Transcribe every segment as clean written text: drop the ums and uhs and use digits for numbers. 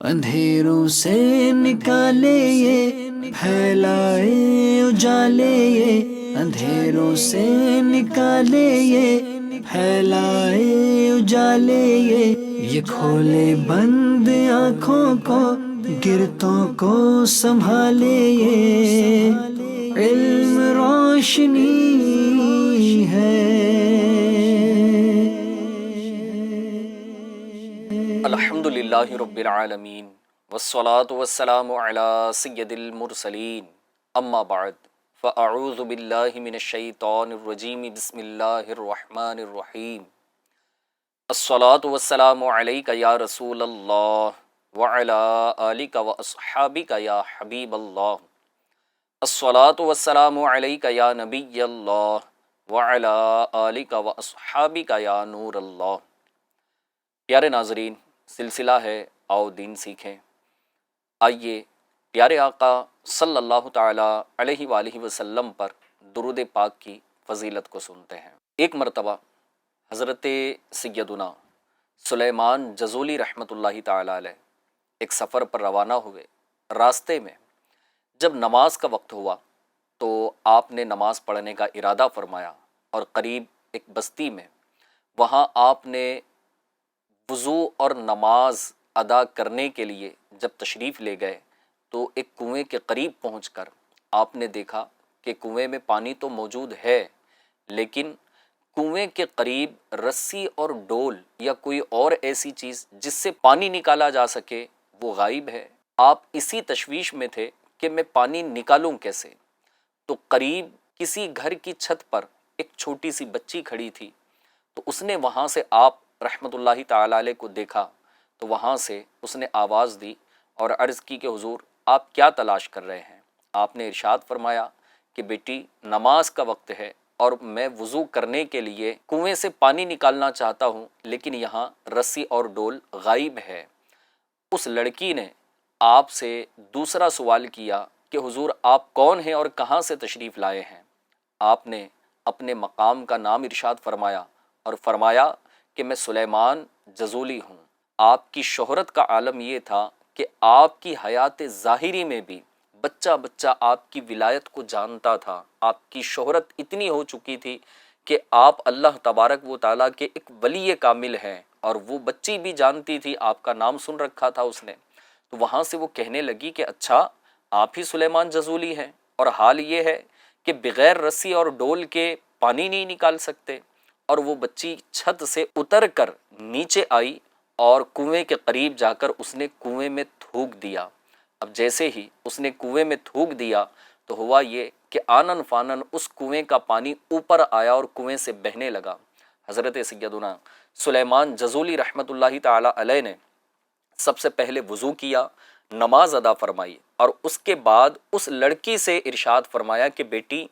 اندھیروں سے نکالے یہ پھیلائے اجالے یہ اندھیروں سے نکالے یہ پھیلائے اجالے یہ کھولے بند آنکھوں کو گرتوں کو سنبھالے یہ علم روشنی ہے۔ الحمد للہ رب العالمین والصلاة والسلام علی سید المرسلین اما بعد فاعوذ باللہ من الشیطان الرجیم بسم اللہ الرحمن الرحیم الصلاة والسلام علیک یا رسول اللہ وعلی آلک واصحابک یا حبیب اللہ الصلاة والسلام علیک یا نبی اللہ وعلی آلک واصحابک یا نور اللہ۔ پیارے ناظرین، سلسلہ ہے آؤ دین سیکھیں۔ آئیے پیارے آقا صلی اللہ تعالی علیہ وآلہ وسلم پر درود پاک کی فضیلت کو سنتے ہیں۔ ایک مرتبہ حضرت سیدنا سلیمان جزولی رحمۃ اللہ تعالی علیہ ایک سفر پر روانہ ہوئے۔ راستے میں جب نماز کا وقت ہوا تو آپ نے نماز پڑھنے کا ارادہ فرمایا، اور قریب ایک بستی میں وہاں آپ نے وضو اور نماز ادا کرنے کے لیے جب تشریف لے گئے تو ایک کنویں کے قریب پہنچ کر آپ نے دیکھا کہ کنویں میں پانی تو موجود ہے، لیکن کنویں کے قریب رسی اور ڈول یا کوئی اور ایسی چیز جس سے پانی نکالا جا سکے وہ غائب ہے۔ آپ اسی تشویش میں تھے کہ میں پانی نکالوں کیسے، تو قریب کسی گھر کی چھت پر ایک چھوٹی سی بچی کھڑی تھی، تو اس نے وہاں سے آپ رحمۃ اللہ تعالی علیہ کو دیکھا، تو وہاں سے اس نے آواز دی اور عرض کی کہ حضور آپ کیا تلاش کر رہے ہیں؟ آپ نے ارشاد فرمایا کہ بیٹی نماز کا وقت ہے اور میں وضو کرنے کے لیے کنویں سے پانی نکالنا چاہتا ہوں، لیکن یہاں رسی اور ڈول غائب ہے۔ اس لڑکی نے آپ سے دوسرا سوال کیا کہ حضور آپ کون ہیں اور کہاں سے تشریف لائے ہیں؟ آپ نے اپنے مقام کا نام ارشاد فرمایا اور فرمایا کہ میں سلیمان جزولی ہوں۔ آپ کی شہرت کا عالم یہ تھا کہ آپ کی حیات ظاہری میں بھی بچہ بچہ آپ کی ولایت کو جانتا تھا۔ آپ کی شہرت اتنی ہو چکی تھی کہ آپ اللہ تبارک و تعالیٰ کے ایک ولی کامل ہیں، اور وہ بچی بھی جانتی تھی، آپ کا نام سن رکھا تھا اس نے۔ تو وہاں سے وہ کہنے لگی کہ اچھا آپ ہی سلیمان جزولی ہیں، اور حال یہ ہے کہ بغیر رسی اور ڈول کے پانی نہیں نکال سکتے۔ اور وہ بچی چھت سے اتر کر نیچے آئی اور کنویں کے قریب جا کر اس نے کنویں میں تھوک دیا۔ اب جیسے ہی اس نے کنویں میں تھوک دیا تو ہوا یہ کہ آنن فانن اس کنویں کا پانی اوپر آیا اور کنویں سے بہنے لگا۔ حضرت سیدنا سلیمان جزولی رحمۃ اللہ تعالی علیہ نے سب سے پہلے وضو کیا، نماز ادا فرمائی، اور اس کے بعد اس لڑکی سے ارشاد فرمایا کہ بیٹی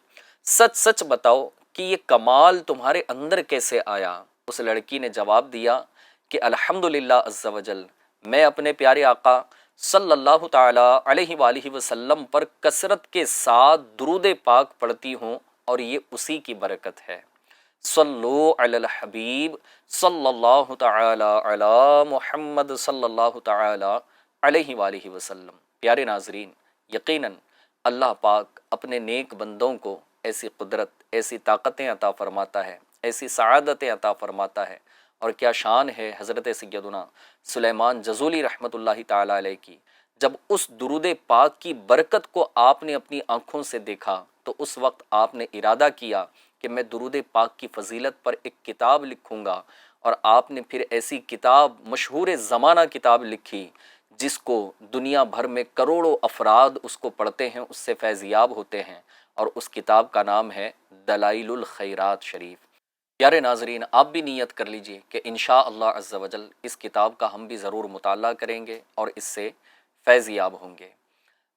سچ سچ بتاؤ کہ یہ کمال تمہارے اندر کیسے آیا؟ اس لڑکی نے جواب دیا کہ الحمدللہ عز وجل، میں اپنے پیارے آقا صلی اللہ تعالی علیہ وآلہ وسلم پر کثرت کے ساتھ درود پاک پڑھتی ہوں، اور یہ اسی کی برکت ہے۔ صلو علی الحبیب صلی اللہ تعالی علی محمد صلی اللہ تعالی علیہ وآلہ وسلم۔ پیارے ناظرین، یقیناً اللہ پاک اپنے نیک بندوں کو ایسی قدرت، ایسی طاقتیں عطا فرماتا ہے، ایسی سعادتیں عطا فرماتا ہے، اور کیا شان ہے حضرت سیدنا سلیمان جزولی رحمۃ اللہ تعالی علیہ کی۔ جب اس درود پاک کی برکت کو آپ نے اپنی آنکھوں سے دیکھا تو اس وقت آپ نے ارادہ کیا کہ میں درود پاک کی فضیلت پر ایک کتاب لکھوں گا، اور آپ نے پھر ایسی کتاب، مشہور زمانہ کتاب لکھی، جس کو دنیا بھر میں کروڑوں افراد اس کو پڑھتے ہیں، اس سے فیض یاب ہوتے ہیں، اور اس کتاب کا نام ہے دلائل الخیرات شریف۔ پیارے ناظرین، آپ بھی نیت کر لیجئے کہ انشاءاللہ عز وجل اس کتاب کا ہم بھی ضرور مطالعہ کریں گے اور اس سے فیض یاب ہوں گے۔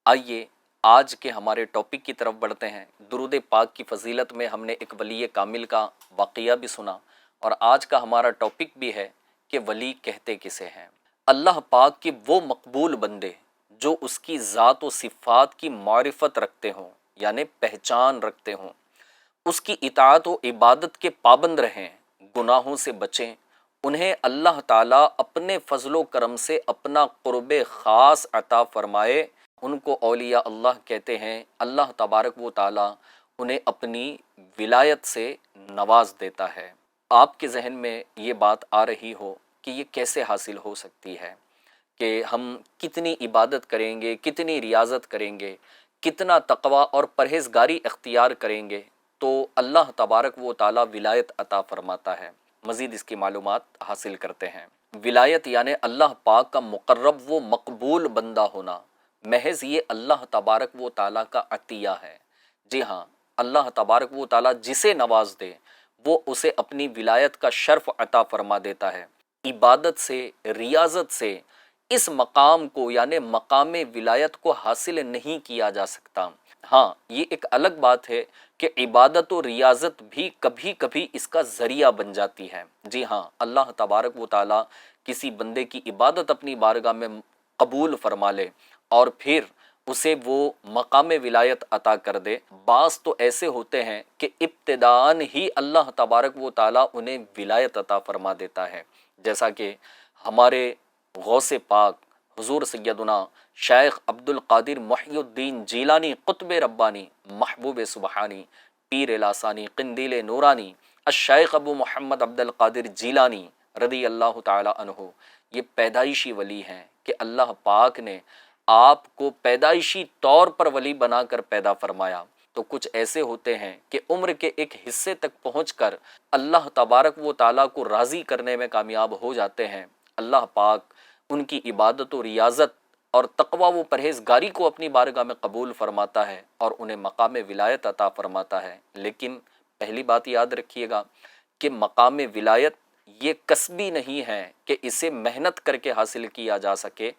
آئیے آج کے ہمارے ٹاپک کی طرف بڑھتے ہیں۔ درود پاک کی فضیلت میں ہم نے ایک ولی کامل کا واقعہ بھی سنا، اور آج کا ہمارا ٹاپک بھی ہے کہ ولی کہتے کسے ہیں۔ اللہ پاک کے وہ مقبول بندے جو اس کی ذات و صفات کی معرفت رکھتے ہوں، یعنی پہچان رکھتے ہوں، اس کی اطاعت و عبادت کے پابند رہیں، گناہوں سے بچیں، انہیں اللہ تعالیٰ اپنے فضل و کرم سے اپنا قرب خاص عطا فرمائے، ان کو اولیاء اللہ کہتے ہیں۔ اللہ تبارک و تعالیٰ انہیں اپنی ولایت سے نواز دیتا ہے۔ آپ کے ذہن میں یہ بات آ رہی ہو کہ یہ کیسے حاصل ہو سکتی ہے، کہ ہم کتنی عبادت کریں گے، کتنی ریاضت کریں گے، کتنا تقوی اور پرہیزگاری اختیار کریں گے تو اللہ تبارک و تعالیٰ ولایت عطا فرماتا ہے۔ مزید اس کی معلومات حاصل کرتے ہیں۔ ولایت یعنی اللہ پاک کا مقرب و مقبول بندہ ہونا، محض یہ اللہ تبارک و تعالیٰ کا عطیہ ہے۔ جی ہاں، اللہ تبارک و تعالیٰ جسے نواز دے وہ اسے اپنی ولایت کا شرف عطا فرما دیتا ہے۔ عبادت سے، ریاضت سے اس مقام کو یعنی مقام ولایت کو حاصل نہیں کیا جا سکتا۔ ہاں، یہ ایک الگ بات ہے کہ عبادت و ریاضت بھی کبھی کبھی اس کا ذریعہ بن جاتی ہے۔ جی ہاں، اللہ تبارک و تعالیٰ کسی بندے کی عبادت اپنی بارگاہ میں قبول فرما لے اور پھر اسے وہ مقام ولایت عطا کر دے۔ بعض تو ایسے ہوتے ہیں کہ ابتداءً ہی اللہ تبارک و تعالیٰ انہیں ولایت عطا فرما دیتا ہے، جیسا کہ ہمارے غوث پاک حضور سیدنا شیخ عبد القادر محی الدین جیلانی قطب ربانی محبوب سبحانی پیر لاسانی قندیل نورانی الشیخ ابو محمد عبد القادر جیلانی رضی اللہ تعالی عنہ، یہ پیدائشی ولی ہیں کہ اللہ پاک نے آپ کو پیدائشی طور پر ولی بنا کر پیدا فرمایا۔ تو کچھ ایسے ہوتے ہیں کہ عمر کے ایک حصے تک پہنچ کر اللہ تبارک و تعالیٰ کو راضی کرنے میں کامیاب ہو جاتے ہیں۔ اللہ پاک ان کی عبادت و ریاضت اور تقوی و پرہیزگاری کو اپنی بارگاہ میں قبول فرماتا ہے اور انہیں مقام ولایت عطا فرماتا ہے۔ لیکن پہلی بات یاد رکھیے گا کہ مقام ولایت یہ کسبی نہیں ہے کہ اسے محنت کر کے حاصل کیا جا سکے،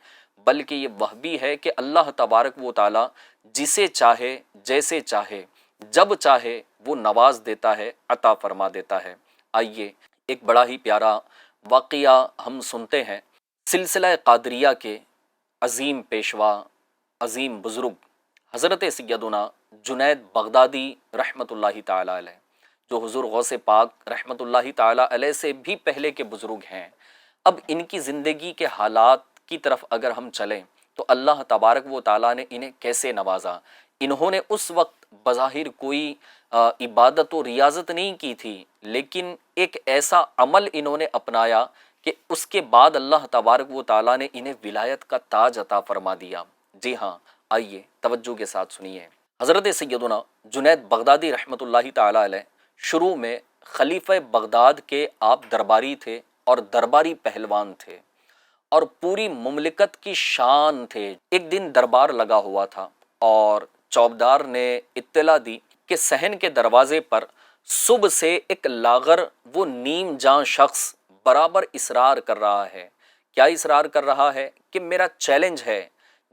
بلکہ یہ وہبی ہے کہ اللہ تبارک و تعالیٰ جسے چاہے، جیسے چاہے، جب چاہے وہ نواز دیتا ہے، عطا فرما دیتا ہے۔ آئیے ایک بڑا ہی پیارا واقعہ ہم سنتے ہیں سلسلہ قادریہ کے عظیم پیشوا، عظیم بزرگ حضرت سیدنا جنید بغدادی رحمۃ اللہ تعالی علیہ، جو حضور غوث پاک رحمۃ اللہ تعالی علیہ سے بھی پہلے کے بزرگ ہیں۔ اب ان کی زندگی کے حالات کی طرف اگر ہم چلیں تو اللہ تبارک و تعالیٰ نے انہیں کیسے نوازا۔ انہوں نے اس وقت بظاہر کوئی عبادت و ریاضت نہیں کی تھی، لیکن ایک ایسا عمل انہوں نے اپنایا کہ اس کے بعد اللہ تبارک و تعالیٰ نے انہیں ولایت کا تاج عطا فرما دیا۔ جی ہاں، آئیے توجہ کے ساتھ سنیے۔ حضرت سیدنا جنید بغدادی رحمۃ اللہ تعالی علیہ شروع میں خلیفہ بغداد کے آپ درباری تھے اور درباری پہلوان تھے اور پوری مملکت کی شان تھے۔ ایک دن دربار لگا ہوا تھا اور چوبدار نے اطلاع دی کہ صحن کے دروازے پر صبح سے ایک لاغر وہ نیم جاں شخص برابر اصرار کر رہا ہے۔ کیا اصرار کر رہا ہے؟ کہ میرا چیلنج ہے،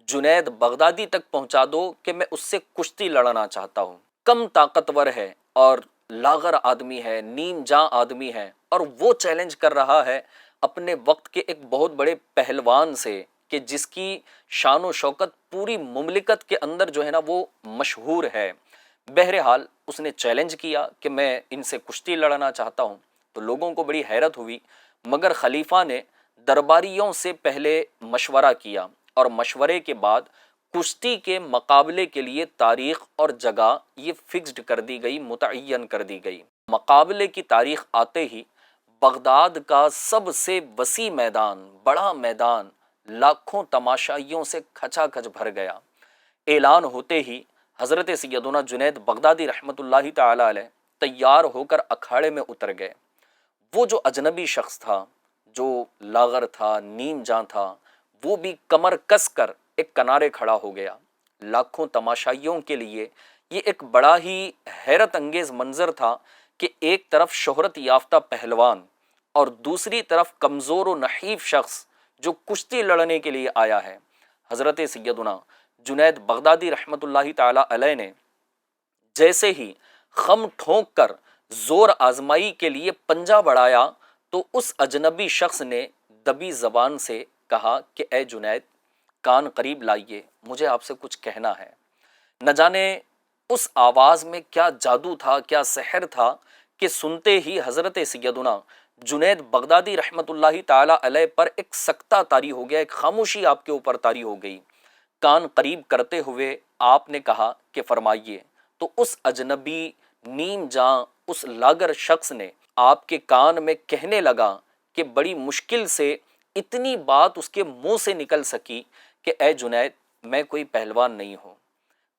جنید بغدادی تک پہنچا دو کہ میں اس سے کشتی لڑنا چاہتا ہوں۔ کم طاقتور ہے اور لاغر آدمی ہے، نیم جاں آدمی ہے، اور وہ چیلنج کر رہا ہے اپنے وقت کے ایک بہت بڑے پہلوان سے کہ جس کی شان و شوکت پوری مملکت کے اندر جو ہے نا وہ مشہور ہے۔ بہرحال اس نے چیلنج کیا کہ میں ان سے کشتی لڑنا چاہتا ہوں۔ تو لوگوں کو بڑی حیرت ہوئی، مگر خلیفہ نے درباریوں سے پہلے مشورہ کیا اور مشورے کے بعد کشتی کے مقابلے کے لیے تاریخ اور جگہ یہ فکسڈ کر دی گئی، متعین کر دی گئی۔ مقابلے کی تاریخ آتے ہی بغداد کا سب سے وسیع میدان، بڑا میدان لاکھوں تماشائیوں سے کھچا کھچ بھر گیا۔ اعلان ہوتے ہی حضرت سیدنا جنید بغدادی رحمۃ اللہ تعالی علیہ تیار ہو کر اکھاڑے میں اتر گئے۔ وہ جو اجنبی شخص تھا، جو لاغر تھا، نیم جاں تھا، وہ بھی کمر کس کر ایک کنارے کھڑا ہو گیا۔ لاکھوں تماشائیوں کے لیے یہ ایک بڑا ہی حیرت انگیز منظر تھا کہ ایک طرف شہرت یافتہ پہلوان اور دوسری طرف کمزور و نحیف شخص جو کشتی لڑنے کے لیے آیا ہے۔ حضرت سیدنا جنید بغدادی رحمۃ اللہ تعالی علیہ نے جیسے ہی خم ٹھونک کر زور آزمائی کے لیے پنجہ بڑھایا تو اس اجنبی شخص نے دبی زبان سے کہا کہ اے جنید، کان قریب لائیے، مجھے آپ سے کچھ کہنا ہے۔ نہ جانے اس آواز میں کیا جادو تھا، کیا سحر تھا کہ سنتے ہی حضرت سیدنا جنید بغدادی رحمۃ اللہ تعالی علیہ پر ایک سکتہ طاری ہو گیا، ایک خاموشی آپ کے اوپر طاری ہو گئی۔ کان قریب کرتے ہوئے آپ نے کہا کہ فرمائیے۔ تو اس اجنبی نیم جاں، اس لاگر شخص نے آپ کے کان میں کہنے لگا کہ بڑی مشکل سے اتنی بات اس کے منہ سے نکل سکی کہ اے جنید، میں کوئی پہلوان نہیں ہوں،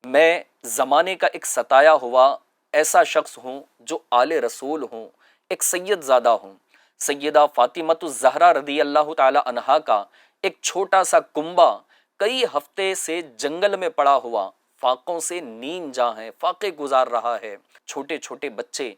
میں زمانے کا ایک ستایا ہوا ایسا شخص ہوں جو آل رسول ہوں، ایک سید زادہ ہوں۔ سیدہ فاطمۃ الزہرا رضی اللہ تعالی عنہا کا ایک چھوٹا سا کنبہ کئی ہفتے سے جنگل میں پڑا ہوا فاقوں سے نیم جاں ہے، فاقے گزار رہا ہے۔ چھوٹے چھوٹے بچے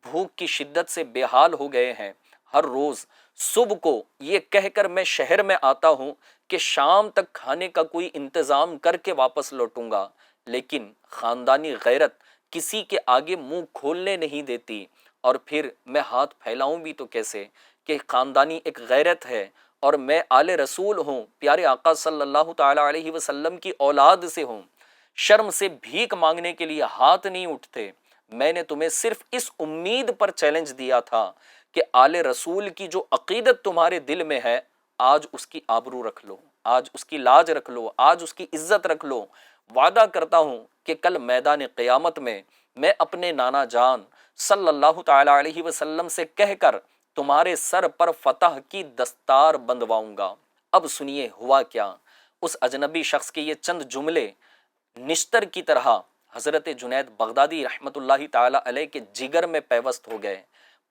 بھوک کی شدت سے بے حال ہو گئے ہیں۔ ہر روز صبح کو یہ کہہ کر میں شہر میں آتا ہوں کہ شام تک کھانے کا کوئی انتظام کر کے واپس لوٹوں گا، لیکن خاندانی غیرت کسی کے آگے منہ کھولنے نہیں دیتی، اور پھر میں ہاتھ پھیلاؤں بھی تو کیسے کہ خاندانی ایک غیرت ہے اور میں آل رسول ہوں، پیارے آقا صلی اللہ تعالی علیہ وسلم کی اولاد سے ہوں۔ شرم سے بھیک مانگنے کے لیے ہاتھ نہیں اٹھتے۔ میں نے تمہیں صرف اس امید پر چیلنج دیا تھا کہ آل رسول کی جو عقیدت تمہارے دل میں ہے، آج اس کی آبرو رکھ لو، آج اس کی لاج رکھ لو، آج اس کی عزت رکھ لو۔ وعدہ کرتا ہوں کہ کل میدان قیامت میں میں اپنے نانا جان صلی اللہ تعالی علیہ وسلم سے کہہ کر تمہارے سر پر فتح کی دستار بندواؤں گا۔ اب سنیے ہوا کیا۔ اس اجنبی شخص کے یہ چند جملے نشتر کی طرح حضرت جنید بغدادی رحمت اللہ تعالی علیہ کے جگر میں پیوست ہو گئے۔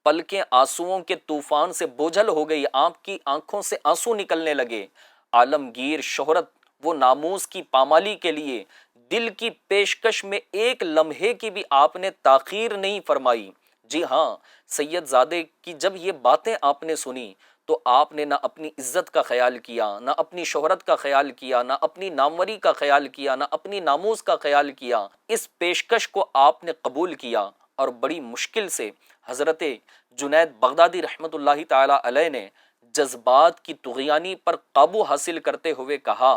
پلکیں آنسوؤں کے طوفان سے بوجھل ہو گئی، آپ کی آنکھوں سے آنسو نکلنے لگے۔ عالمگیر شہرت وہ ناموس کی پامالی کے لیے دل کی پیشکش میں ایک لمحے کی بھی آپ نے تاخیر نہیں فرمائی۔ جی ہاں، سید زادے کی جب یہ باتیں آپ نے سنی تو آپ نے نہ اپنی عزت کا خیال کیا، نہ اپنی شہرت کا خیال کیا، نہ اپنی ناموری کا خیال کیا، نہ اپنی ناموس کا خیال کیا۔ اس پیشکش کو آپ نے قبول کیا اور بڑی مشکل سے حضرت جنید بغدادی رحمت اللہ تعالی علیہ نے جذبات کی طغیانی پر قابو حاصل کرتے ہوئے کہا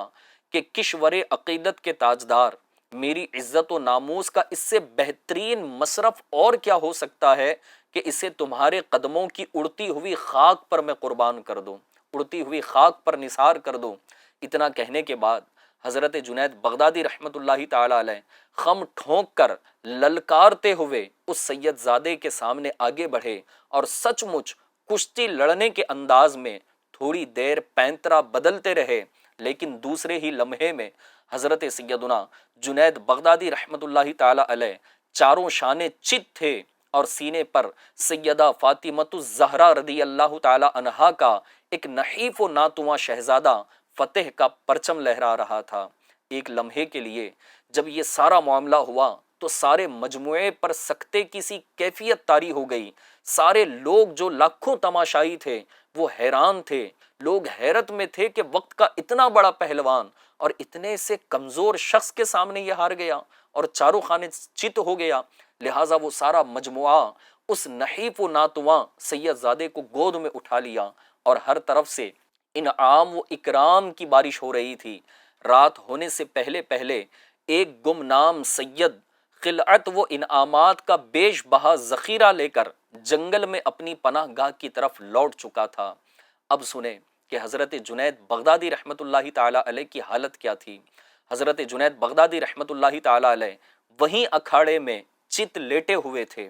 کہ کشور عقیدت کے تاجدار، میری عزت و ناموس کا اس سے بہترین مصرف اور کیا ہو سکتا ہے کہ اسے تمہارے قدموں کی اڑتی ہوئی خاک پر میں قربان کر دوں، اڑتی ہوئی خاک پر نثار کر دوں۔ اتنا کہنے کے بعد حضرت جنید بغدادی رحمت اللہ تعالی علیہ خم ٹھونک کر للکارتے ہوئے اس سید زادے کے سامنے آگے بڑھے اور سچ مچ کشتی لڑنے کے انداز میں تھوڑی دیر پینترا بدلتے رہے، لیکن دوسرے ہی لمحے میں حضرت سیدنا جنید بغدادی رحمت اللہ تعالی علیہ چاروں شانے چت تھے اور سینے پر سیدہ فاطمۃ الزہرا رضی اللہ تعالی عنہا کا ایک نحیف و ناتواں شہزادہ فتح کا پرچم لہرا رہا تھا۔ ایک لمحے کے لیے جب یہ سارا معاملہ ہوا تو سارے مجموعے پر سکتے کی سی کیفیت طاری ہو گئی۔ سارے لوگ جو لاکھوں تماشائی تھے وہ حیران تھے، لوگ حیرت میں تھے کہ وقت کا اتنا بڑا پہلوان اور اتنے سے کمزور شخص کے سامنے یہ ہار گیا اور چاروں خانے چت ہو گیا۔ لہٰذا وہ سارا مجموعہ اس نحیف و ناتواں سید زادے کو گود میں اٹھا لیا اور ہر طرف سے انعام و اکرام کی بارش ہو رہی تھی۔ رات ہونے سے پہلے پہلے ایک گمنام سید خلعت و انعامات کا بیش بہا ذخیرہ لے کر جنگل میں اپنی پناہ گاہ کی طرف لوٹ چکا تھا۔ اب سنیں کہ حضرت جنید بغدادی رحمت اللہ تعالی علیہ کی حالت کیا تھی۔ حضرت جنید بغدادی رحمت اللہ تعالی علیہ وہیں اکھاڑے میں چت لیٹے ہوئے تھے۔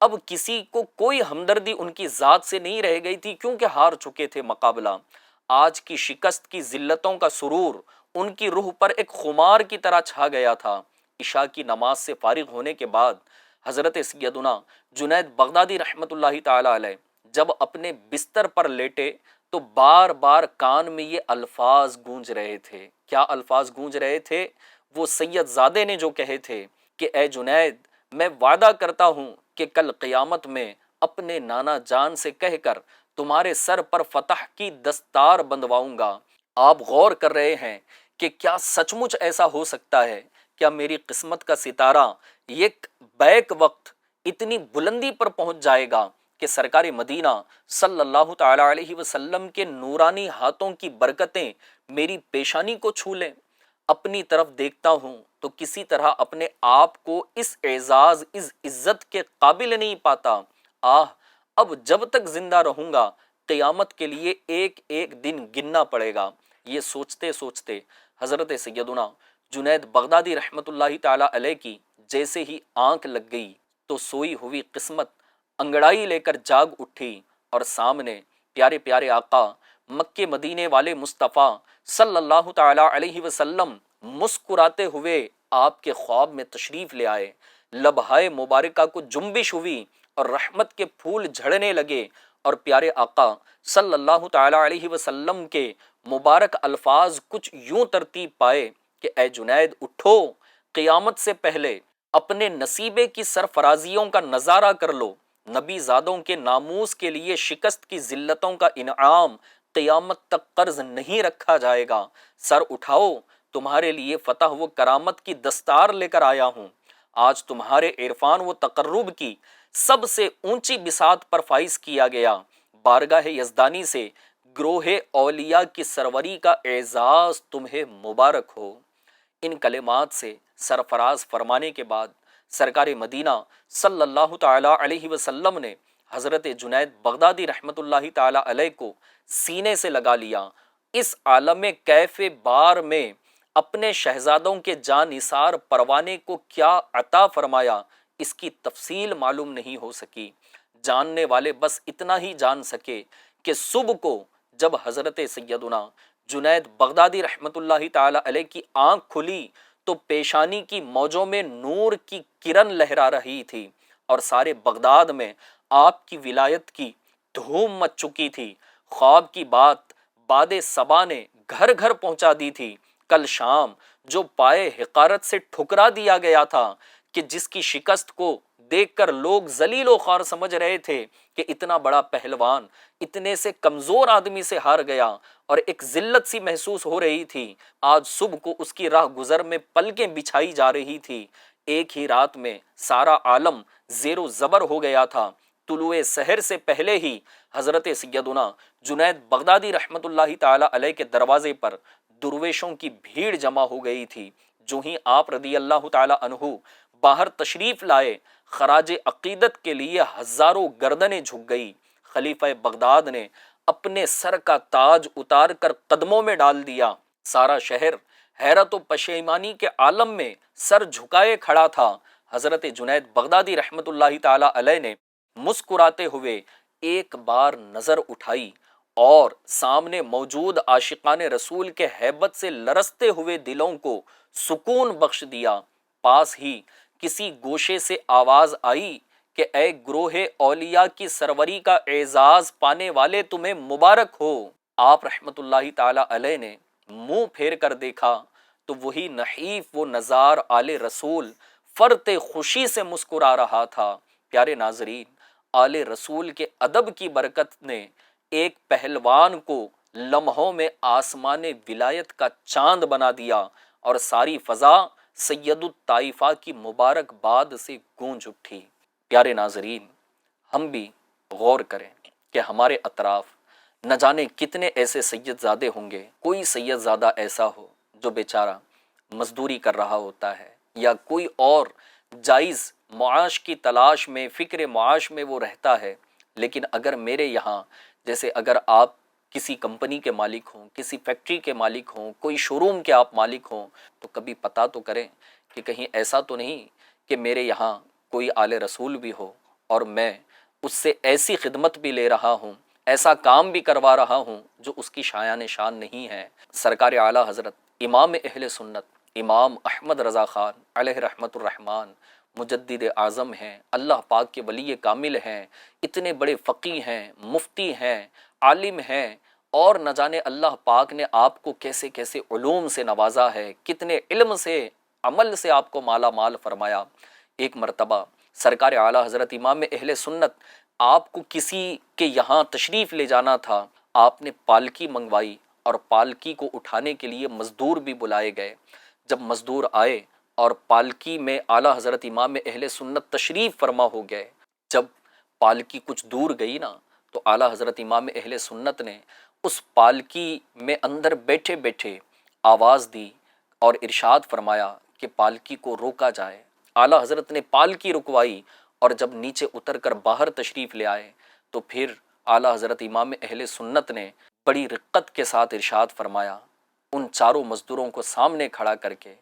اب کسی کو کوئی ہمدردی ان کی ذات سے نہیں رہ گئی تھی، کیونکہ ہار چکے تھے مقابلہ۔ آج کی شکست کی ذلتوں کا سرور ان کی روح پر ایک خمار کی طرح چھا گیا تھا۔ عشاء کی نماز سے فارغ ہونے کے بعد حضرت سیدنا جنید بغدادی رحمت اللہ تعالی علیہ جب اپنے بستر پر لیٹے تو بار بار کان میں یہ الفاظ گونج رہے تھے۔ کیا الفاظ گونج رہے تھے؟ وہ سید زادے نے جو کہے تھے کہ اے جنید، میں وعدہ کرتا ہوں کہ کل قیامت میں اپنے نانا جان سے کہہ کر تمہارے سر پر فتح کی دستار بندواؤں گا۔ آپ غور کر رہے ہیں کہ کیا سچ مچ ایسا ہو سکتا ہے؟ کیا میری قسمت کا ستارہ ایک بیک وقت اتنی بلندی پر پہنچ جائے گا کہ سرکار مدینہ صلی اللہ تعالی علیہ وسلم کے نورانی ہاتھوں کی برکتیں میری پیشانی کو چھو لیں؟ اپنی طرف دیکھتا ہوں تو کسی طرح اپنے آپ کو اس اعزاز، اس عزت کے قابل نہیں پاتا۔ اب جب تک زندہ رہوں گا قیامت کے لیے ایک ایک دن گننا پڑے گا۔ یہ سوچتے سوچتے حضرت سیدنا جنید بغدادی رحمت اللہ تعالی علیہ کی جیسے ہی آنکھ لگ گئی تو سوئی ہوئی قسمت انگڑائی لے کر جاگ اٹھی، اور سامنے پیارے پیارے آقا مکے مدینے والے مصطفیٰ صلی اللہ تعالی علیہ وسلم مسکراتے ہوئے آپ کے خواب میں تشریف لے آئے۔ لبہائے مبارکہ کو جنبش ہوئی اور رحمت کے پھول جھڑنے لگے، اور پیارے آقا صلی اللہ تعالی علیہ وسلم کے مبارک الفاظ کچھ یوں ترتیب پائے کہ اے جنید اٹھو، قیامت سے پہلے اپنے نصیبے کی سرفرازیوں کا نظارہ کر لو، نبی زادوں کے ناموس کے لیے شکست کی ذلتوں کا انعام قیامت تک قرض نہیں رکھا جائے گا، سر اٹھاؤ، تمہارے لیے فتح و کرامت کی دستار لے کر آیا ہوں۔ آج تمہارے عرفان و تقرب کی سب سے اونچی بساط پر فائز کیا گیا، بارگاہ یزدانی سے گروہ اولیاء کی سروری کا اعزاز تمہیں مبارک ہو۔ ان کلمات سے سرفراز فرمانے کے بعد سرکار مدینہ صلی اللہ تعالی علیہ وسلم نے حضرت جنید بغدادی رحمت اللہ تعالی علیہ کو سینے سے لگا لیا۔ اس عالم کیف بار میں اپنے شہزادوں کے جاں نثار پروانے کو کیا عطا فرمایا، اس کی تفصیل معلوم نہیں ہو سکی۔ جاننے والے بس اتنا ہی جان سکے کہ صبح کو جب حضرت سیدنا جنید بغدادی رحمت اللہ تعالی علیہ کی آنکھ کھلی تو پیشانی کی موجوں میں نور کی کرن لہرا رہی تھی، اور سارے بغداد میں آپ کی ولایت کی دھوم مچ چکی تھی۔ خواب کی بات باد صبا نے گھر گھر پہنچا دی تھی۔ کل شام جو پائے حقارت سے ٹھکرا دیا گیا تھا، کہ جس کی شکست کو دیکھ کر لوگ ذلیل و خوار سمجھ رہے تھے کہ اتنا بڑا پہلوان اتنے سے کمزور آدمی سے ہار گیا، اور ایک ذلت سی محسوس ہو رہی تھی، آج صبح کو اس کی راہ گزر میں پلکیں بچھائی جا رہی تھی۔ ایک ہی رات میں سارا عالم زیر و زبر ہو گیا تھا۔ طلوع سحر سے پہلے ہی حضرت سیدنا جنید بغدادی رحمت اللہ تعالی علیہ کے دروازے پر درویشوں کی بھیڑ جمع ہو گئی تھی۔ جو ہی آپ رضی اللہ تعالی عنہ باہر تشریف لائے، خراج عقیدت کے لیے ہزاروں گردنیں جھک گئی۔ خلیفہ بغداد نے اپنے سر کا تاج اتار کر قدموں میں ڈال دیا۔ سارا شہر حیرت و پشیمانی کے عالم میں سر جھکائے کھڑا تھا۔ حضرت جنید بغدادی رحمت اللہ تعالی علیہ نے مسکراتے ہوئے ایک بار نظر اٹھائی اور سامنے موجود عاشقان رسول کے ہیبت سے لرزتے ہوئے دلوں کو سکون بخش دیا۔ پاس ہی کسی گوشے سے آواز آئی کہ اے گروہ اولیاء کی سروری کا اعزاز پانے والے تمہیں مبارک ہو۔ آپ رحمت اللہ تعالی علیہ نے منہ پھیر کر دیکھا تو وہی نحیف و نزار آل رسول فرط خوشی سے مسکرا رہا تھا۔ پیارے ناظرین، آل رسول کے ادب کی برکت نے ایک پہلوان کو لمحوں میں آسمان ولایت کا چاند بنا دیا، اور ساری فضا سید الطائفہ کی مبارک باد سے گونج اٹھی۔ پیارے ناظرین، ہم بھی غور کریں کہ ہمارے اطراف نہ جانے کتنے ایسے سید زادے ہوں گے، کوئی سید زادہ ایسا ہو جو بیچارہ مزدوری کر رہا ہوتا ہے، یا کوئی اور جائز معاش کی تلاش میں، فکر معاش میں وہ رہتا ہے، لیکن اگر میرے یہاں جیسے اگر آپ کسی کمپنی کے مالک ہوں، کسی فیکٹری کے مالک ہوں، کوئی شو روم کے آپ مالک ہوں، تو کبھی پتہ تو کریں کہ کہیں ایسا تو نہیں کہ میرے یہاں کوئی آل رسول بھی ہو اور میں اس سے ایسی خدمت بھی لے رہا ہوں، ایسا کام بھی کروا رہا ہوں جو اس کی شایان شان نہیں ہے۔ سرکار اعلیٰ حضرت امام اہل سنت امام احمد رضا خان علیہ رحمت الرحمن مجدد اعظم ہیں، اللہ پاک کے ولی کامل ہیں، اتنے بڑے فقی ہیں، مفتی ہیں، عالم ہیں، اور نہ جانے اللہ پاک نے آپ کو کیسے کیسے علوم سے نوازا ہے، کتنے علم سے، عمل سے آپ کو مالا مال فرمایا۔ ایک مرتبہ سرکار اعلیٰ حضرت امام اہل سنت آپ کو کسی کے یہاں تشریف لے جانا تھا، آپ نے پالکی منگوائی اور پالکی کو اٹھانے کے لیے مزدور بھی بلائے گئے۔ جب مزدور آئے اور پالکی میں اعلیٰ حضرت امام اہل سنت تشریف فرما ہو گئے، جب پالکی کچھ دور گئی نا تو اعلیٰ حضرت امام اہل سنت نے اس پالکی میں اندر بیٹھے بیٹھے آواز دی اور ارشاد فرمایا کہ پالکی کو روکا جائے۔ اعلیٰ حضرت نے پالکی رکوائی، اور جب نیچے اتر کر باہر تشریف لے آئے تو پھر اعلیٰ حضرت امام اہل سنت نے بڑی رقت کے ساتھ ارشاد فرمایا ان چاروں مزدوروں کو سامنے کھڑا کر کے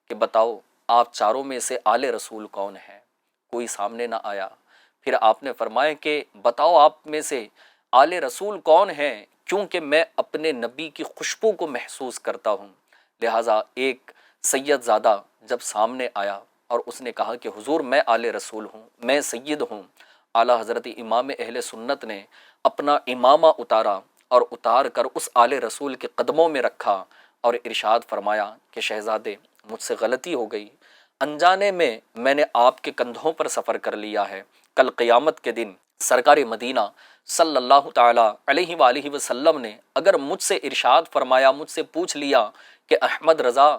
کہ بتاؤ آپ چاروں میں سے آل رسول کون ہے؟ کوئی سامنے نہ آیا۔ پھر آپ نے فرمایا کہ بتاؤ آپ میں سے آل رسول کون ہے، کیونکہ میں اپنے نبی کی خوشبو کو محسوس کرتا ہوں۔ لہٰذا ایک سید زادہ جب سامنے آیا اور اس نے کہا کہ حضور میں آل رسول ہوں، میں سید ہوں، اعلیٰ حضرت امام اہل سنت نے اپنا امامہ اتارا اور اتار کر اس آل رسول کے قدموں میں رکھا اور ارشاد فرمایا کہ شہزادے مجھ سے غلطی ہو گئی، انجانے میں نے آپ کے کندھوں پر سفر کر لیا ہے، کل قیامت کے دن سرکار مدینہ صلی اللہ تعالی علیہ وآلہ وسلم نے اگر مجھ سے ارشاد فرمایا، مجھ سے پوچھ لیا کہ احمد رضا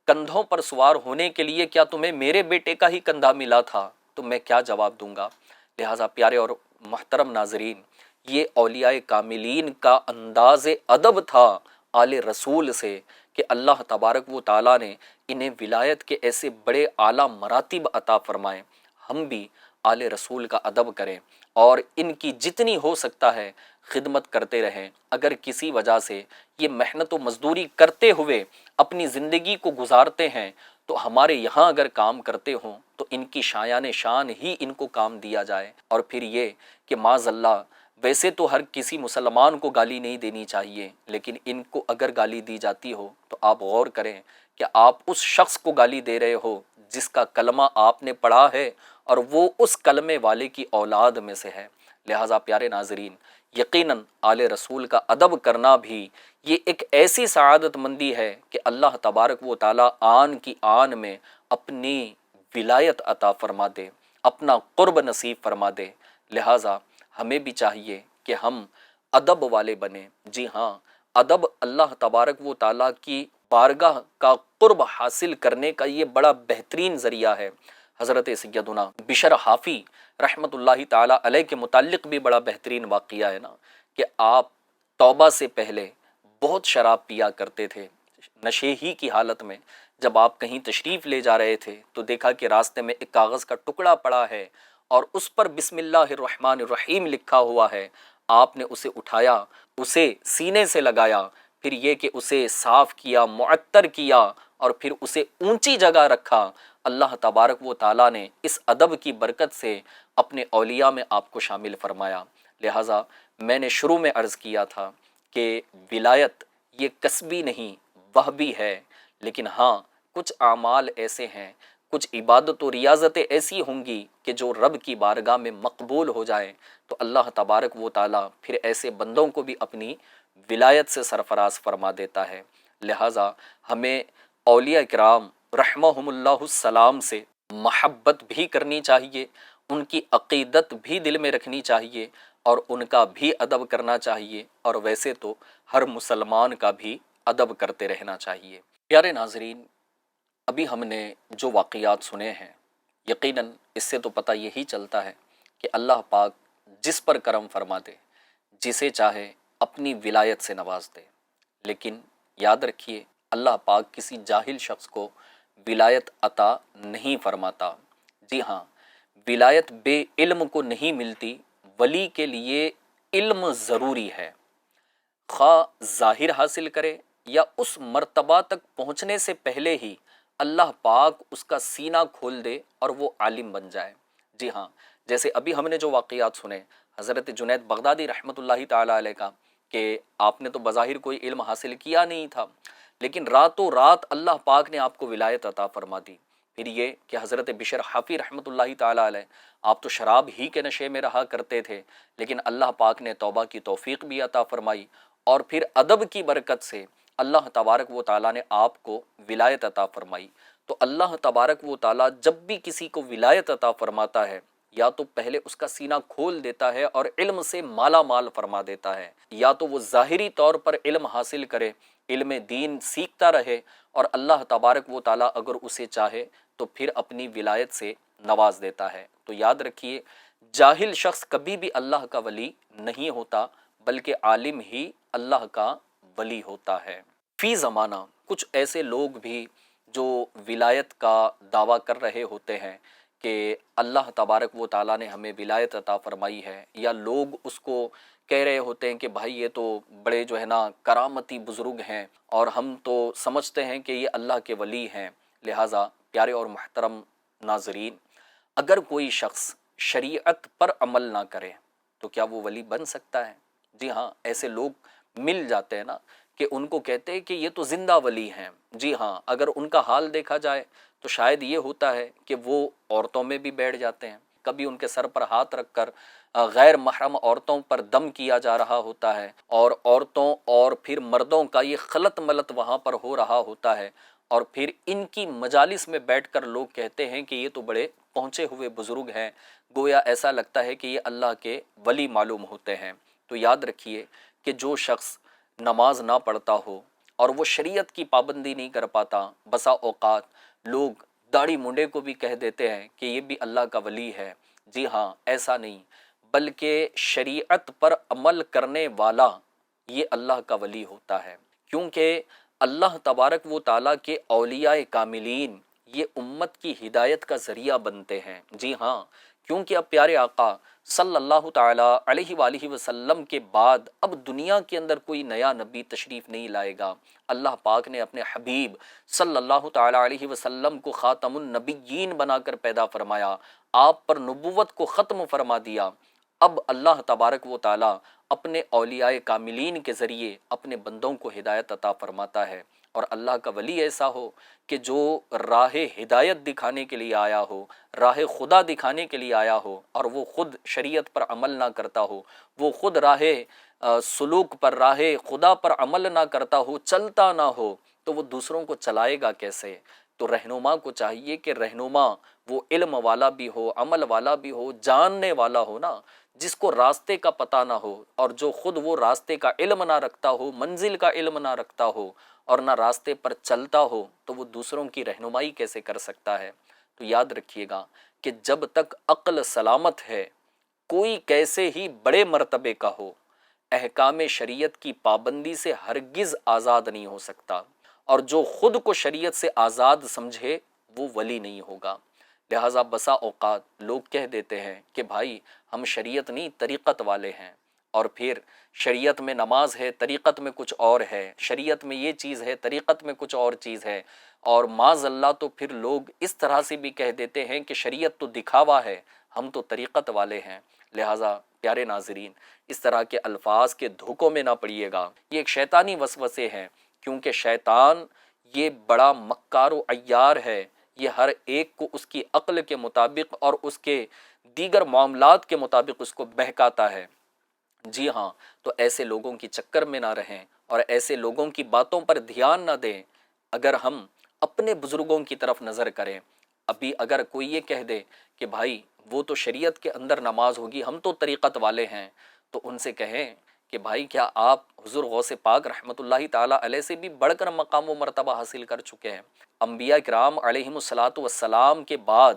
کندھوں پر سوار ہونے کے لیے کیا تمہیں میرے بیٹے کا ہی کندھا ملا تھا، تو میں کیا جواب دوں گا؟ لہٰذا پیارے اور محترم ناظرین، یہ اولیاء کاملین کا انداز ادب تھا آل رسول سے کہ اللہ تبارک و تعالیٰ نے انہیں ولایت کے ایسے بڑے اعلیٰ مراتب عطا فرمائے۔ ہم بھی آل رسول کا ادب کریں اور ان کی جتنی ہو سکتا ہے خدمت کرتے رہیں۔ اگر کسی وجہ سے یہ محنت و مزدوری کرتے ہوئے اپنی زندگی کو گزارتے ہیں تو ہمارے یہاں اگر کام کرتے ہوں تو ان کی شایان شان ہی ان کو کام دیا جائے۔ اور پھر یہ کہ معاذ اللہ ویسے تو ہر کسی مسلمان کو گالی نہیں دینی چاہیے، لیکن ان کو اگر گالی دی جاتی ہو تو آپ غور کریں کہ آپ اس شخص کو گالی دے رہے ہو جس کا کلمہ آپ نے پڑھا ہے اور وہ اس کلمے والے کی اولاد میں سے ہے۔ لہٰذا پیارے ناظرین، یقیناً آل رسول کا ادب کرنا بھی یہ ایک ایسی سعادت مندی ہے کہ اللہ تبارک و تعالیٰ آن کی آن میں اپنی ولایت عطا فرما دے، اپنا قرب نصیب فرما دے۔ لہٰذا ہمیں بھی چاہیے کہ ہم ادب والے بنیں۔ جی ہاں، ادب اللہ تبارک و تعالیٰ کی بارگاہ کا قرب حاصل کرنے کا یہ بڑا بہترین ذریعہ ہے۔ حضرت سیدنا بشر حافی رحمۃ اللہ تعالیٰ علیہ کے متعلق بھی بڑا بہترین واقعہ ہے نا، کہ آپ توبہ سے پہلے بہت شراب پیا کرتے تھے۔ نشے ہی کی حالت میں جب آپ کہیں تشریف لے جا رہے تھے تو دیکھا کہ راستے میں ایک کاغذ کا ٹکڑا پڑا ہے اور اس پر بسم اللہ الرحمن الرحیم لکھا ہوا ہے۔ آپ نے اسے اٹھایا، اسے سینے سے لگایا، پھر یہ کہ اسے صاف کیا، معطر کیا اور پھر اسے اونچی جگہ رکھا۔ اللہ تبارک و تعالیٰ نے اس ادب کی برکت سے اپنے اولیاء میں آپ کو شامل فرمایا۔ لہٰذا میں نے شروع میں عرض کیا تھا کہ ولایت یہ کسبی نہیں، وہبی ہے، لیکن ہاں کچھ اعمال ایسے ہیں، کچھ عبادت و ریاضتیں ایسی ہوں گی کہ جو رب کی بارگاہ میں مقبول ہو جائیں تو اللہ تبارک و تعالیٰ پھر ایسے بندوں کو بھی اپنی ولایت سے سرفراز فرما دیتا ہے۔ لہٰذا ہمیں اولیاء کرام رحمہم اللہ السلام سے محبت بھی کرنی چاہیے، ان کی عقیدت بھی دل میں رکھنی چاہیے اور ان کا بھی ادب کرنا چاہیے، اور ویسے تو ہر مسلمان کا بھی ادب کرتے رہنا چاہیے۔ پیارے ناظرین، ابھی ہم نے جو واقعات سنے ہیں، یقیناً اس سے تو پتہ یہی چلتا ہے کہ اللہ پاک جس پر کرم فرما دے، جسے چاہے اپنی ولایت سے نواز دے، لیکن یاد رکھیے اللہ پاک کسی جاہل شخص کو ولایت عطا نہیں فرماتا۔ جی ہاں، ولایت بے علم کو نہیں ملتی، ولی کے لیے علم ضروری ہے، خواہ ظاہر حاصل کرے یا اس مرتبہ تک پہنچنے سے پہلے ہی اللہ پاک اس کا سینہ کھول دے اور وہ عالم بن جائے۔ جی ہاں، جیسے ابھی ہم نے جو واقعات سنے حضرت جنید بغدادی رحمۃ اللہ تعالیٰ علیہ کا، کہ آپ نے تو بظاہر کوئی علم حاصل کیا نہیں تھا، لیکن راتوں رات اللہ پاک نے آپ کو ولایت عطا فرما دی۔ پھر یہ کہ حضرت بشر حافی رحمۃ اللہ تعالیٰ علیہ، آپ تو شراب ہی کے نشے میں رہا کرتے تھے، لیکن اللہ پاک نے توبہ کی توفیق بھی عطا فرمائی، اور پھر ادب کی برکت سے اللہ تبارک و تعالیٰ نے آپ کو ولایت عطا فرمائی۔ تو اللہ تبارک و تعالیٰ جب بھی کسی کو ولایت عطا فرماتا ہے، یا تو پہلے اس کا سینہ کھول دیتا ہے اور علم سے مالا مال فرما دیتا ہے، یا تو وہ ظاہری طور پر علم حاصل کرے، علم دین سیکھتا رہے، اور اللہ تبارک و تعالیٰ اگر اسے چاہے تو پھر اپنی ولایت سے نواز دیتا ہے۔ تو یاد رکھیے، جاہل شخص کبھی بھی اللہ کا ولی نہیں ہوتا، بلکہ عالم ہی اللہ کا ولی ہوتا ہے۔ فی زمانہ کچھ ایسے لوگ بھی جو ولایت کا دعویٰ کر رہے ہوتے ہیں کہ اللہ تبارک و تعالیٰ نے ہمیں ولایت عطا فرمائی ہے، یا لوگ اس کو کہہ رہے ہوتے ہیں کہ بھائی یہ تو بڑے جو ہے نا کرامتی بزرگ ہیں، اور ہم تو سمجھتے ہیں کہ یہ اللہ کے ولی ہیں۔ لہٰذا پیارے اور محترم ناظرین، اگر کوئی شخص شریعت پر عمل نہ کرے تو کیا وہ ولی بن سکتا ہے؟ جی ہاں، ایسے لوگ مل جاتے ہیں نا کہ ان کو کہتے ہیں کہ یہ تو زندہ ولی ہیں۔ جی ہاں، اگر ان کا حال دیکھا جائے تو شاید یہ ہوتا ہے کہ وہ عورتوں میں بھی بیٹھ جاتے ہیں، کبھی ان کے سر پر ہاتھ رکھ کر غیر محرم عورتوں پر دم کیا جا رہا ہوتا ہے، اور عورتوں اور پھر مردوں کا یہ خلط ملط وہاں پر ہو رہا ہوتا ہے، اور پھر ان کی مجالس میں بیٹھ کر لوگ کہتے ہیں کہ یہ تو بڑے پہنچے ہوئے بزرگ ہیں، گویا ایسا لگتا ہے کہ یہ اللہ کے ولی معلوم ہوتے ہیں۔ تو یاد رکھیے کہ جو شخص نماز نہ پڑھتا ہو اور وہ شریعت کی پابندی نہیں کر پاتا، بسا اوقات لوگ داڑھی منڈے کو بھی کہہ دیتے ہیں کہ یہ بھی اللہ کا ولی ہے۔ جی ہاں، ایسا نہیں، بلکہ شریعت پر عمل کرنے والا یہ اللہ کا ولی ہوتا ہے، کیونکہ اللہ تبارک و تعالیٰ کے اولیاء کاملین یہ امت کی ہدایت کا ذریعہ بنتے ہیں۔ جی ہاں، کیونکہ اب پیارے آقا صلی اللہ تعالیٰ علیہ وآلہ وسلم کے بعد اب دنیا کے اندر کوئی نیا نبی تشریف نہیں لائے گا۔ اللہ پاک نے اپنے حبیب صلی اللہ تعالیٰ علیہ وسلم کو خاتم النبیین بنا کر پیدا فرمایا، آپ پر نبوت کو ختم فرما دیا۔ اب اللہ تبارک و تعالیٰ اپنے اولیاء کاملین کے ذریعے اپنے بندوں کو ہدایت عطا فرماتا ہے، اور اللہ کا ولی ایسا ہو کہ جو راہ ہدایت دکھانے کے لیے آیا ہو، راہ خدا دکھانے کے لیے آیا ہو، اور وہ خود شریعت پر عمل نہ کرتا ہو، وہ خود راہ سلوک پر، راہ خدا پر عمل نہ کرتا ہو، چلتا نہ ہو، تو وہ دوسروں کو چلائے گا کیسے؟ تو رہنما کو چاہیے کہ رہنما وہ علم والا بھی ہو، عمل والا بھی ہو، جاننے والا ہو نا، جس کو راستے کا پتہ نہ ہو، اور جو خود وہ راستے کا علم نہ رکھتا ہو، منزل کا علم نہ رکھتا ہو، اور نہ راستے پر چلتا ہو، تو وہ دوسروں کی رہنمائی کیسے کر سکتا ہے؟ تو یاد رکھیے گا کہ جب تک عقل سلامت ہے، کوئی کیسے ہی بڑے مرتبے کا ہو، احکام شریعت کی پابندی سے ہرگز آزاد نہیں ہو سکتا، اور جو خود کو شریعت سے آزاد سمجھے وہ ولی نہیں ہوگا۔ لہٰذا بسا اوقات لوگ کہہ دیتے ہیں کہ بھائی ہم شریعت نہیں طریقت والے ہیں، اور پھر شریعت میں نماز ہے، طریقت میں کچھ اور ہے، شریعت میں یہ چیز ہے، طریقت میں کچھ اور چیز ہے، اور معاذ اللہ تو پھر لوگ اس طرح سے بھی کہہ دیتے ہیں کہ شریعت تو دکھاوا ہے، ہم تو طریقت والے ہیں۔ لہٰذا پیارے ناظرین، اس طرح کے الفاظ کے دھوکوں میں نہ پڑیے گا، یہ ایک شیطانی وسوسے ہیں، کیونکہ شیطان یہ بڑا مکار و عیار ہے، یہ ہر ایک کو اس کی عقل کے مطابق اور اس کے دیگر معاملات کے مطابق اس کو بہکاتا ہے۔ جی ہاں، تو ایسے لوگوں کی چکر میں نہ رہیں، اور ایسے لوگوں کی باتوں پر دھیان نہ دیں۔ اگر ہم اپنے بزرگوں کی طرف نظر کریں، ابھی اگر کوئی یہ کہہ دے کہ بھائی وہ تو شریعت کے اندر نماز ہوگی، ہم تو طریقت والے ہیں، تو ان سے کہیں کہ بھائی کیا آپ حضور غوث پاک رحمۃ اللہ تعالیٰ علیہ سے بھی بڑھ کر مقام و مرتبہ حاصل کر چکے ہیں؟ انبیاء کرام علیہم الصلاۃ والسلام کے بعد،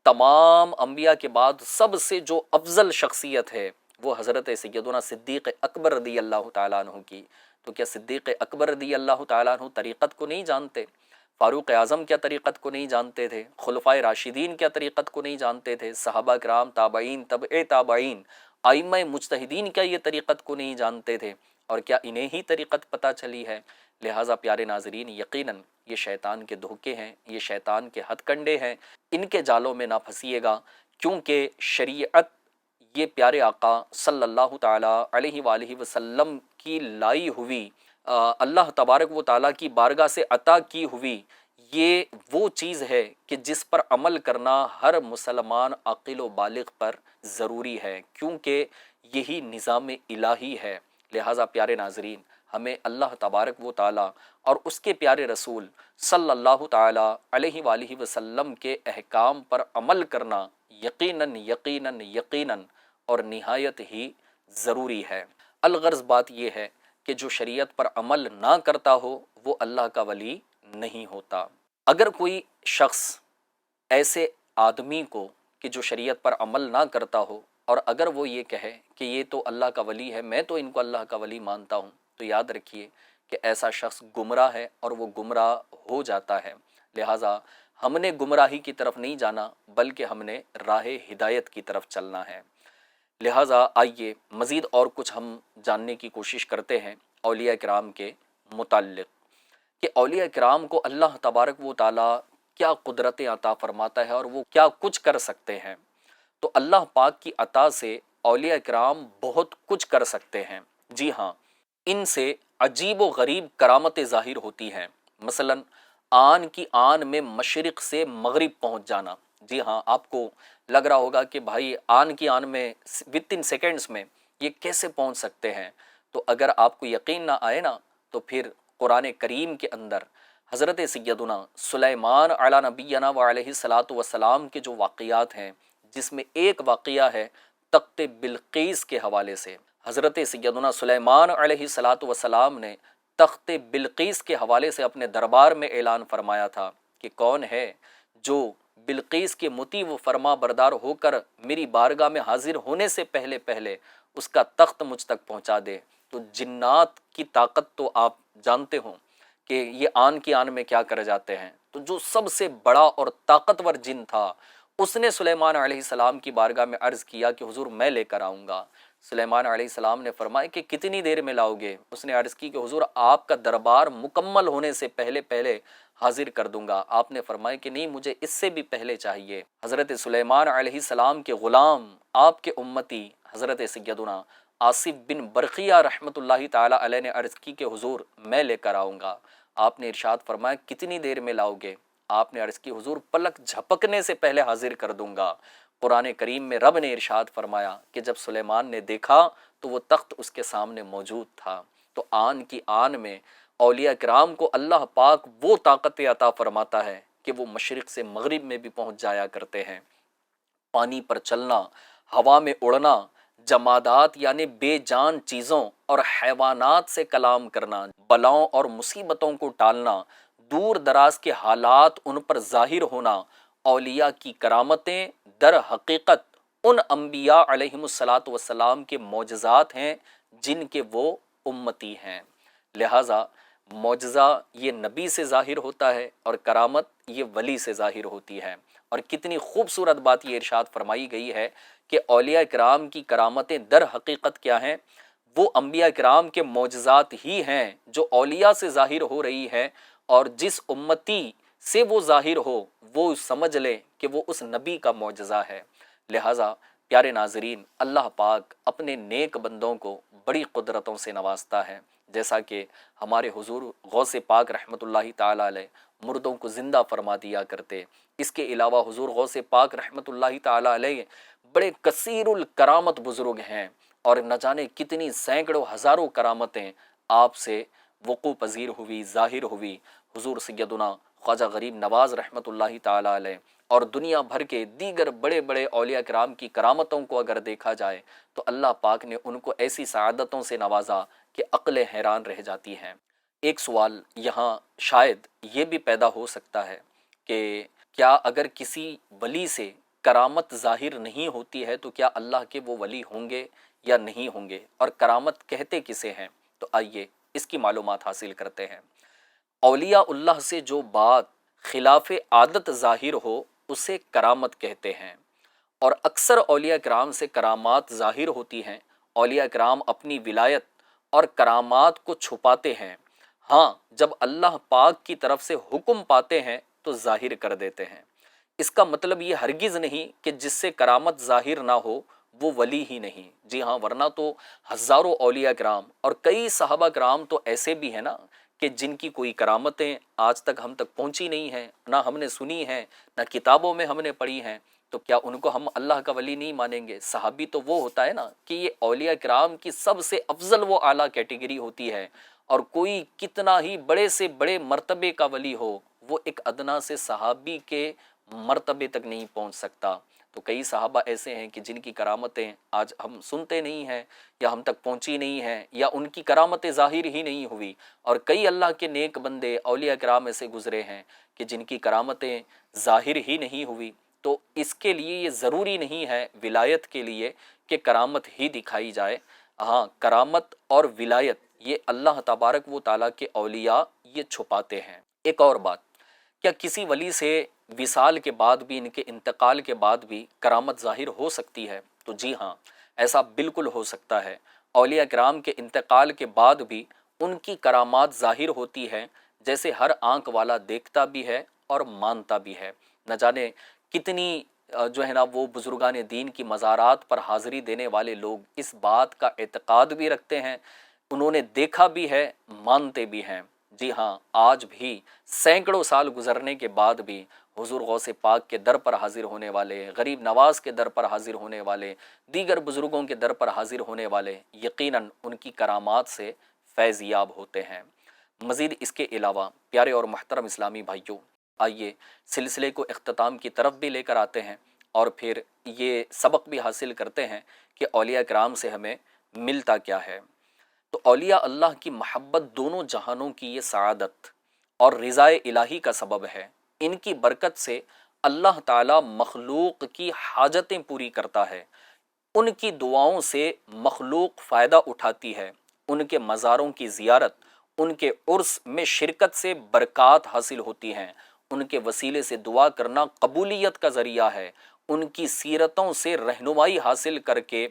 تمام انبیاء کے بعد سب سے جو افضل شخصیت ہے وہ حضرت سیدنا صدیق اکبر رضی اللہ تعالیٰ عنہ کی۔ تو کیا صدیق اکبر رضی اللہ تعالیٰ عنہ طریقت کو نہیں جانتے؟ فاروق اعظم کیا طریقت کو نہیں جانتے تھے؟ خلفائے راشدین کیا طریقت کو نہیں جانتے تھے؟ صحابہ کرام، تابعین، تبع تابعین، ائمہ مجتہدین کیا یہ طریقت کو نہیں جانتے تھے؟ اور کیا انہیں ہی طریقت پتہ چلی ہے؟ لہٰذا پیارے ناظرین، یقیناً یہ شیطان کے دھوکے ہیں، یہ شیطان کے ہتھ کنڈے ہیں، ان کے جالوں میں نہ پھنسیے گا، کیونکہ شریعت یہ پیارے آقا صلی اللہ تعالیٰ علیہ وآلہ وسلم کی لائی ہوئی، اللہ تبارک و تعالیٰ کی بارگاہ سے عطا کی ہوئی یہ وہ چیز ہے کہ جس پر عمل کرنا ہر مسلمان عاقل و بالغ پر ضروری ہے، کیونکہ یہی نظام الہی ہے۔ لہٰذا پیارے ناظرین، ہمیں اللہ تبارک و تعالیٰ اور اس کے پیارے رسول صلی اللہ تعالیٰ علیہ وآلہ وسلم کے احکام پر عمل کرنا یقیناً یقیناً یقیناً اور نہایت ہی ضروری ہے۔ الغرض بات یہ ہے کہ جو شریعت پر عمل نہ کرتا ہو وہ اللہ کا ولی نہیں ہوتا۔ اگر کوئی شخص ایسے آدمی کو کہ جو شریعت پر عمل نہ کرتا ہو، اور اگر وہ یہ کہے کہ یہ تو اللہ کا ولی ہے، میں تو ان کو اللہ کا ولی مانتا ہوں، تو یاد رکھیے کہ ایسا شخص گمراہ ہے اور وہ گمراہ ہو جاتا ہے۔ لہٰذا ہم نے گمراہی کی طرف نہیں جانا بلکہ ہم نے راہ ہدایت کی طرف چلنا ہے۔ لہٰذا آئیے مزید اور کچھ ہم جاننے کی کوشش کرتے ہیں اولیاء کرام کے متعلق، کہ اولیاء کرام کو اللہ تبارک و تعالیٰ کیا قدرتیں عطا فرماتا ہے اور وہ کیا کچھ کر سکتے ہیں۔ تو اللہ پاک کی عطا سے اولیاء کرام بہت کچھ کر سکتے ہیں۔ جی ہاں، ان سے عجیب و غریب کرامتیں ظاہر ہوتی ہیں، مثلا آن کی آن میں مشرق سے مغرب پہنچ جانا۔ جی ہاں، آپ کو لگ رہا ہوگا کہ بھائی آن کی آن میں within سیکنڈز میں یہ کیسے پہنچ سکتے ہیں؟ تو اگر آپ کو یقین نہ آئے نا تو پھر قرآن کریم کے اندر حضرت سیدنا سلیمان علی نبینا و علیہ الصلاۃ والسلام کے جو واقعات ہیں، جس میں ایک واقعہ ہے تخت بلقیس کے حوالے سے۔ حضرت سیدنا سلیمان علیہ الصلاۃ والسلام نے تخت بلقیس کے حوالے سے اپنے دربار میں اعلان فرمایا تھا کہ کون ہے جو بلقیس کے مطیع و فرما بردار ہو کر میری بارگاہ میں حاضر ہونے سے پہلے پہلے اس کا تخت مجھ تک پہنچا دے۔ تو جنات کی طاقت تو آپ جانتے ہوں کہ یہ آن کی آن میں کیا کر جاتے ہیں۔ تو جو سب سے بڑا اور طاقتور جن تھا، اس نے سلیمان علیہ السلام کی بارگاہ میں عرض کیا کہ حضور میں لے کر آؤں گا۔ سلیمان علیہ السلام نے فرمایا کہ کتنی دیر میں لاؤ گے؟ اس نے عرض کی کہ حضور آپ کا دربار مکمل ہونے سے پہلے پہلے حاضر کر دوں گا۔ آپ نے فرمایا کہ نہیں، مجھے اس سے بھی پہلے چاہیے۔ حضرت سلیمان علیہ السلام کے غلام، آپ کے امتی حضرت سیدنا آصف بن برقیہ رحمۃ اللہ تعالی علیہ نے عرض کی کہ حضور میں لے کر آؤں گا۔ آپ نے ارشاد فرمایا کتنی دیر میں لاؤ گے؟ آپ نے عرض کی حضور پلک جھپکنے سے پہلے حاضر کر دوں گا۔ قرآن کریم میں رب نے ارشاد فرمایا کہ جب سلیمان نے دیکھا تو وہ تخت اس کے سامنے موجود تھا۔ تو آن کی آن میں اولیاء کرام کو اللہ پاک وہ طاقت عطا فرماتا ہے کہ وہ مشرق سے مغرب میں بھی پہنچ جایا کرتے ہیں۔ پانی پر چلنا، ہوا میں اڑنا، جمادات یعنی بے جان چیزوں اور حیوانات سے کلام کرنا، بلاؤں اور مصیبتوں کو ٹالنا، دور دراز کے حالات ان پر ظاہر ہونا، اولیاء کی کرامتیں در حقیقت ان انبیاء علیہم الصلاۃ والسلام کے معجزات ہیں جن کے وہ امتی ہیں۔ لہٰذا معجزہ یہ نبی سے ظاہر ہوتا ہے اور کرامت یہ ولی سے ظاہر ہوتی ہے۔ اور کتنی خوبصورت بات یہ ارشاد فرمائی گئی ہے کہ اولیاء کرام کی کرامتیں در حقیقت کیا ہیں؟ وہ انبیاء کرام کے معجزات ہی ہیں جو اولیاء سے ظاہر ہو رہی ہے، اور جس امتی سے وہ ظاہر ہو وہ سمجھ لے کہ وہ اس نبی کا معجزہ ہے۔ لہٰذا پیارے ناظرین، اللہ پاک اپنے نیک بندوں کو بڑی قدرتوں سے نوازتا ہے، جیسا کہ ہمارے حضور غوث پاک رحمۃ اللہ تعالی علیہ مردوں کو زندہ فرما دیا کرتے۔ اس کے علاوہ حضور غوث پاک رحمۃ اللہ تعالی علیہ بڑے کثیر الکرامت بزرگ ہیں، اور نہ جانے کتنی سینکڑوں ہزاروں کرامتیں آپ سے وقوع پذیر ہوئی، ظاہر ہوئی۔ حضور سیدنا خواجہ غریب نواز رحمۃ اللہ تعالی علیہ اور دنیا بھر کے دیگر بڑے بڑے اولیاء کرام کی کرامتوں کو اگر دیکھا جائے تو اللہ پاک نے ان کو ایسی سعادتوں سے نوازا کہ عقلیں حیران رہ جاتی ہیں۔ ایک سوال یہاں شاید یہ بھی پیدا ہو سکتا ہے کہ کیا اگر کسی ولی سے کرامت ظاہر نہیں ہوتی ہے تو کیا اللہ کے وہ ولی ہوں گے یا نہیں ہوں گے، اور کرامت کہتے کسے ہیں؟ تو آئیے اس کی معلومات حاصل کرتے ہیں۔ اولیاء اللہ سے جو بات خلاف عادت ظاہر ہو اسے کرامت کہتے ہیں، اور اکثر اولیاء کرام سے کرامات ظاہر ہوتی ہیں۔ اولیاء کرام اپنی ولایت اور کرامات کو چھپاتے ہیں، ہاں جب اللہ پاک کی طرف سے حکم پاتے ہیں تو ظاہر کر دیتے ہیں۔ اس کا مطلب یہ ہرگز نہیں کہ جس سے کرامت ظاہر نہ ہو وہ ولی ہی نہیں۔ جی ہاں، ورنہ تو ہزاروں اولیاء کرام اور کئی صحابہ کرام تو ایسے بھی ہیں نا کہ جن کی کوئی کرامتیں آج تک ہم تک پہنچی نہیں ہیں، نہ ہم نے سنی ہیں، نہ کتابوں میں ہم نے پڑھی ہیں، تو کیا ان کو ہم اللہ کا ولی نہیں مانیں گے؟ صحابی تو وہ ہوتا ہے نا کہ یہ اولیاء کرام کی سب سے افضل وہ اعلیٰ کیٹیگری ہوتی ہے، اور کوئی کتنا ہی بڑے سے بڑے مرتبے کا ولی ہو وہ ایک ادنا سے صحابی کے مرتبے تک نہیں پہنچ سکتا۔ تو کئی صحابہ ایسے ہیں کہ جن کی کرامتیں آج ہم سنتے نہیں ہیں، یا ہم تک پہنچی نہیں ہیں، یا ان کی کرامتیں ظاہر ہی نہیں ہوئی، اور کئی اللہ کے نیک بندے اولیاء کرام ایسے گزرے ہیں کہ جن کی کرامتیں ظاہر ہی نہیں ہوئی۔ تو اس کے لیے یہ ضروری نہیں ہے ولایت کے لیے کہ کرامت ہی دکھائی جائے، ہاں کرامت اور ولایت یہ اللہ تبارک و تعالیٰ کے اولیاء یہ چھپاتے ہیں۔ ایک اور بات، کیا کسی ولی سے وصال کے بعد بھی، ان کے انتقال کے بعد بھی کرامت ظاہر ہو سکتی ہے؟ تو جی ہاں، ایسا بالکل ہو سکتا ہے۔ اولیاء کرام کے انتقال کے بعد بھی ان کی کرامات ظاہر ہوتی ہے، جیسے ہر آنکھ والا دیکھتا بھی ہے اور مانتا بھی ہے۔ نہ جانے کتنی جو ہے نا وہ بزرگان دین کی مزارات پر حاضری دینے والے لوگ اس بات کا اعتقاد بھی رکھتے ہیں، انہوں نے دیکھا بھی ہے، مانتے بھی ہیں۔ جی ہاں، آج بھی سینکڑوں سال گزرنے کے بعد بھی حضور غوث پاک کے در پر حاضر ہونے والے، غریب نواز کے در پر حاضر ہونے والے، دیگر بزرگوں کے در پر حاضر ہونے والے یقیناً ان کی کرامات سے فیض یاب ہوتے ہیں۔ مزید اس کے علاوہ پیارے اور محترم اسلامی بھائیوں، آئیے سلسلے کو اختتام کی طرف بھی لے کر آتے ہیں اور پھر یہ سبق بھی حاصل کرتے ہیں کہ اولیاء کرام سے ہمیں ملتا کیا ہے۔ تو اولیاء اللہ کی محبت دونوں جہانوں کی یہ سعادت اور رضائے الہی کا سبب ہے۔ ان کی برکت سے اللہ تعالی مخلوق کی حاجتیں پوری کرتا ہے، ان کی دعاؤں سے مخلوق فائدہ اٹھاتی ہے، ان کے مزاروں کی زیارت، ان کے عرس میں شرکت سے برکات حاصل ہوتی ہیں، ان کے وسیلے سے دعا کرنا قبولیت کا ذریعہ ہے، ان کی سیرتوں سے رہنمائی حاصل کر کے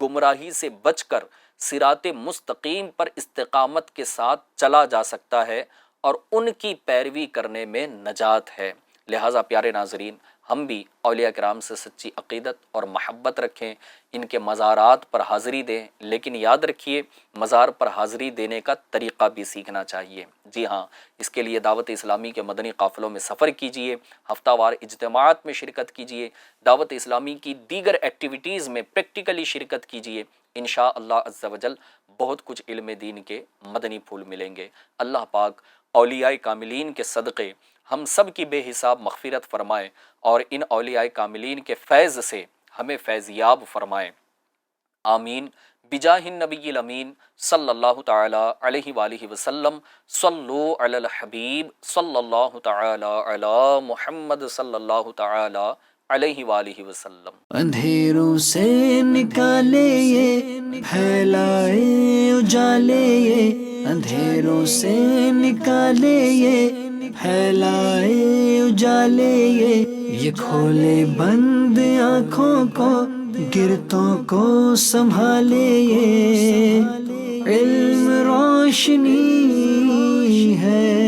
گمراہی سے بچ کر صراط مستقیم پر استقامت کے ساتھ چلا جا سکتا ہے اور ان کی پیروی کرنے میں نجات ہے۔ لہٰذا پیارے ناظرین، ہم بھی اولیاء کرام سے سچی عقیدت اور محبت رکھیں، ان کے مزارات پر حاضری دیں، لیکن یاد رکھیے مزار پر حاضری دینے کا طریقہ بھی سیکھنا چاہیے۔ جی ہاں، اس کے لیے دعوت اسلامی کے مدنی قافلوں میں سفر کیجیے، ہفتہ وار اجتماعات میں شرکت کیجیے، دعوت اسلامی کی دیگر ایکٹیویٹیز میں پریکٹیکلی شرکت کیجیے۔ انشاءاللہ عز و جل بہت کچھ علم دین کے مدنی پھول ملیں گے۔ اللہ پاک اولیاء کاملین کے صدقے ہم سب کی بے حساب مغفرت فرمائے اور ان اولیاء کاملین کے فیض سے ہمیں فیض یاب فرمائے، آمین بجاہ النبی الامین صلی اللہ تعالی علیہ وآلہ وسلم۔ صلو علی الحبیب صلی اللہ تعالی علی محمد صلی اللہ تعالی علیہ وآلہ وسلم۔ اندھیروں سے نکالے یہ پھیلائے اجالے، یہ اندھیروں سے نکالے یہ پھیلائے اجالے، یہ کھولے بند آنکھوں کو گرتوں کو سنبھالے، یہ علم روشنی ہے